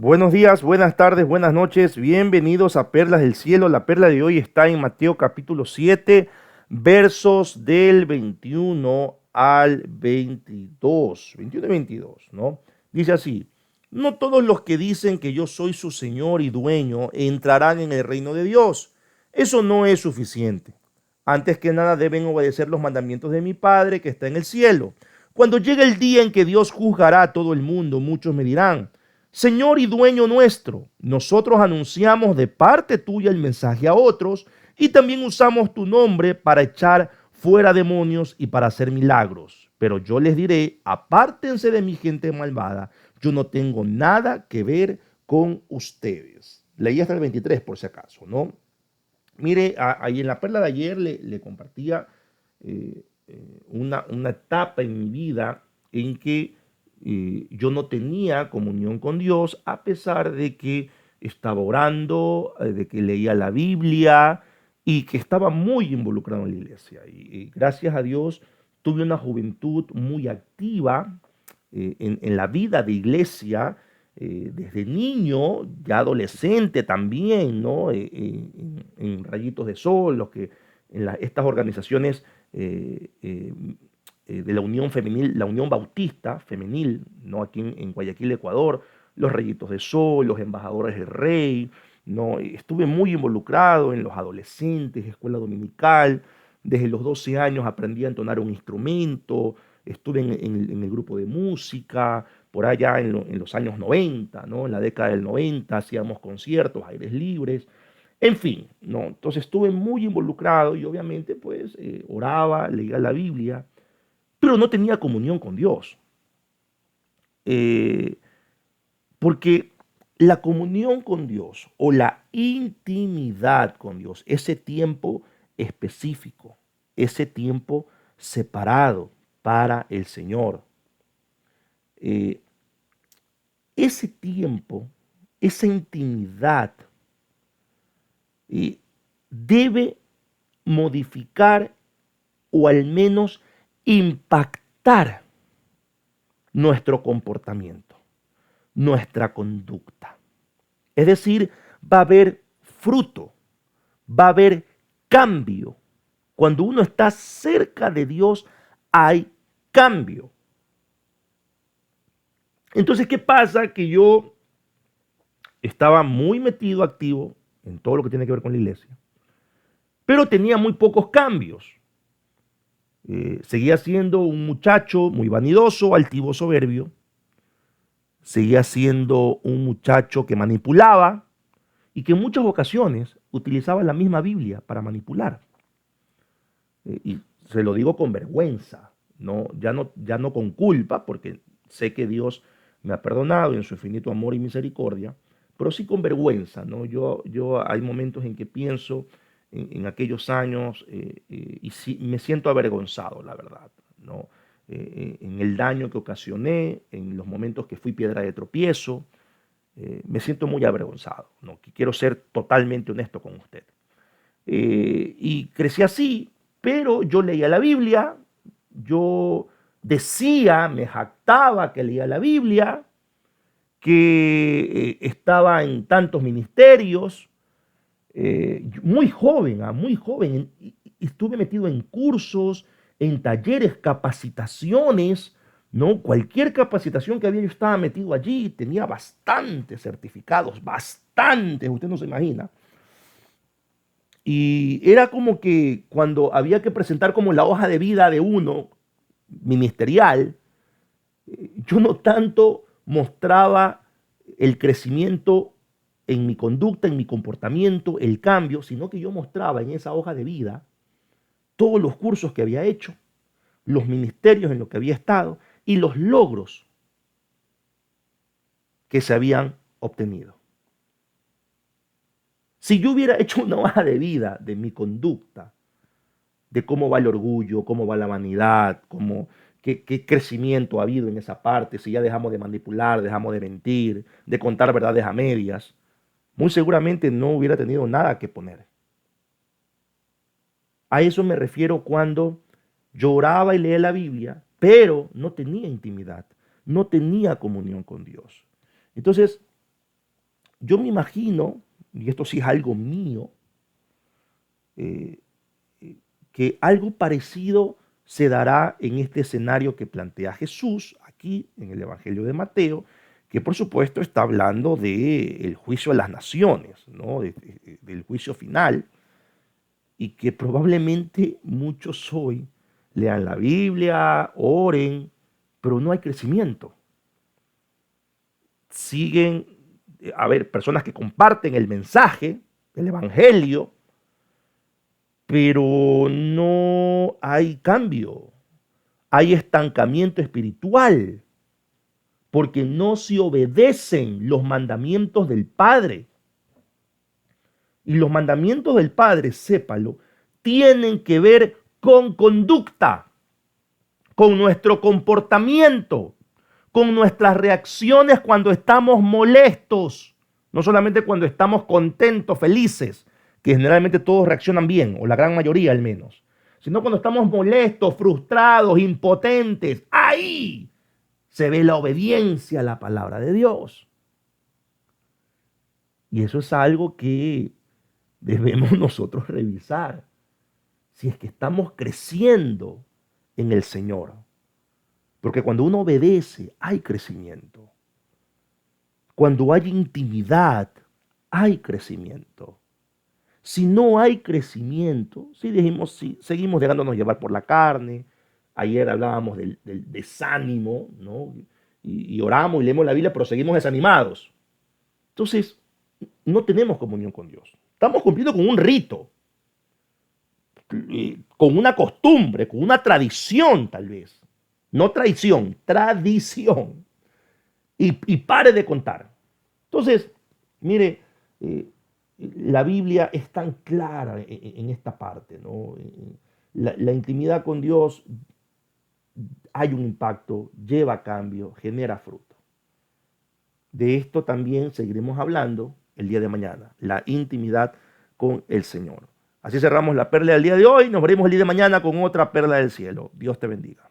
Buenos días, buenas tardes, buenas noches, bienvenidos a Perlas del Cielo. La perla de hoy está en Mateo capítulo 7, versos del 21 al 22, 21 y 22, ¿no? Dice así: no todos los que dicen que yo soy su Señor y dueño entrarán en el reino de Dios. Eso no es suficiente. Antes que nada deben obedecer los mandamientos de mi Padre que está en el cielo. Cuando llegue el día en que Dios juzgará a todo el mundo, muchos me dirán: Señor y dueño nuestro, nosotros anunciamos de parte tuya el mensaje a otros y también usamos tu nombre para echar fuera demonios y para hacer milagros. Pero yo les diré: apártense de mi gente malvada, yo no tengo nada que ver con ustedes. Leí hasta el 23 por si acaso, ¿no? Mire, ahí en la perla de ayer le compartía una etapa en mi vida en que yo no tenía comunión con Dios, a pesar de que estaba orando, de que leía la Biblia y que estaba muy involucrado en la iglesia. Y gracias a Dios tuve una juventud muy activa en la vida de iglesia, desde niño, ya adolescente también, ¿no? En Rayitos de Sol, los que estas organizaciones de la Unión Femenil, la Unión Bautista Femenil, ¿no? Aquí en Guayaquil, Ecuador, los Rayitos de Sol, los Embajadores del Rey, ¿no? Estuve muy involucrado en los adolescentes, escuela dominical, desde los 12 años aprendí a entonar un instrumento, estuve en el grupo de música, por allá en los años 90, ¿no? En la década del 90 hacíamos conciertos, aires libres, en fin, ¿no? Entonces estuve muy involucrado y obviamente pues oraba, leía la Biblia, pero no tenía comunión con Dios. Eh, Porque la comunión con Dios o la intimidad con Dios, ese tiempo específico, ese tiempo separado para el Señor, eh, ese tiempo, esa intimidad, debe modificar o al menos impactar nuestro comportamiento, nuestra conducta. Es decir, va a haber fruto, va a haber cambio. Cuando uno está cerca de Dios, hay cambio. Entonces, ¿qué pasa? Que yo estaba muy metido, activo en todo lo que tiene que ver con la iglesia, pero tenía muy pocos cambios. Seguía siendo un muchacho muy vanidoso, altivo, soberbio. Seguía siendo un muchacho que manipulaba y que en muchas ocasiones utilizaba la misma Biblia para manipular. Y se lo digo con vergüenza, no, ya no con culpa, porque sé que Dios me ha perdonado en su infinito amor y misericordia, pero sí con vergüenza, ¿no? Yo hay momentos en que pienso en aquellos años y sí, me siento avergonzado, la verdad, ¿no? En el daño que ocasioné, en los momentos que fui piedra de tropiezo, me siento muy avergonzado, ¿no? Quiero ser totalmente honesto con usted. Y crecí así, pero yo leía la Biblia, yo decía, me jactaba que leía la Biblia, que estaba en tantos ministerios, muy joven, muy joven, estuve metido en cursos, en talleres, capacitaciones, ¿no? Cualquier capacitación que había, yo estaba metido allí, tenía bastantes certificados, bastantes, usted no se imagina. Y era como que cuando había que presentar como la hoja de vida de uno, ministerial, yo no tanto mostraba el crecimiento en mi conducta, en mi comportamiento, el cambio, sino que yo mostraba en esa hoja de vida todos los cursos que había hecho, los ministerios en los que había estado y los logros que se habían obtenido. Si yo hubiera hecho una hoja de vida de mi conducta, de cómo va el orgullo, cómo va la vanidad, qué crecimiento ha habido en esa parte, si ya dejamos de manipular, dejamos de mentir, de contar verdades a medias, muy seguramente no hubiera tenido nada que poner. A eso me refiero cuando lloraba y leía la Biblia, pero no tenía intimidad, no tenía comunión con Dios. Entonces, yo me imagino, y esto sí es algo mío, eh, que algo parecido se dará en este escenario que plantea Jesús aquí en el Evangelio de Mateo, que por supuesto está hablando del juicio de las naciones, ¿no? Del juicio final, y que probablemente muchos hoy lean la Biblia, oren, pero no hay crecimiento. Siguen, a ver, personas que comparten el mensaje, el Evangelio, pero no hay cambio, hay estancamiento espiritual, porque no se obedecen los mandamientos del Padre. Y los mandamientos del Padre, sépalo, tienen que ver con conducta, con nuestro comportamiento, con nuestras reacciones cuando estamos molestos, no solamente cuando estamos contentos, felices, que generalmente todos reaccionan bien, o la gran mayoría al menos, sino cuando estamos molestos, frustrados, impotentes. Ahí se ve la obediencia a la palabra de Dios. Y eso es algo que debemos nosotros revisar. Si es que estamos creciendo en el Señor. Porque cuando uno obedece, hay crecimiento. Cuando hay intimidad, hay crecimiento. Si no hay crecimiento, si seguimos dejándonos llevar por la carne. Ayer hablábamos del desánimo, ¿no? Y oramos y leemos la Biblia, pero seguimos desanimados. Entonces, no tenemos comunión con Dios. Estamos cumpliendo con un rito, con una costumbre, con una tradición tal vez. No traición, tradición. Y pare de contar. Entonces, mire, la Biblia es tan clara en esta parte, ¿no? La intimidad con Dios hay un impacto, lleva cambio, genera fruto. De esto también seguiremos hablando el día de mañana, la intimidad con el Señor. Así cerramos la perla del día de hoy. Nos veremos el día de mañana con otra perla del cielo. Dios te bendiga.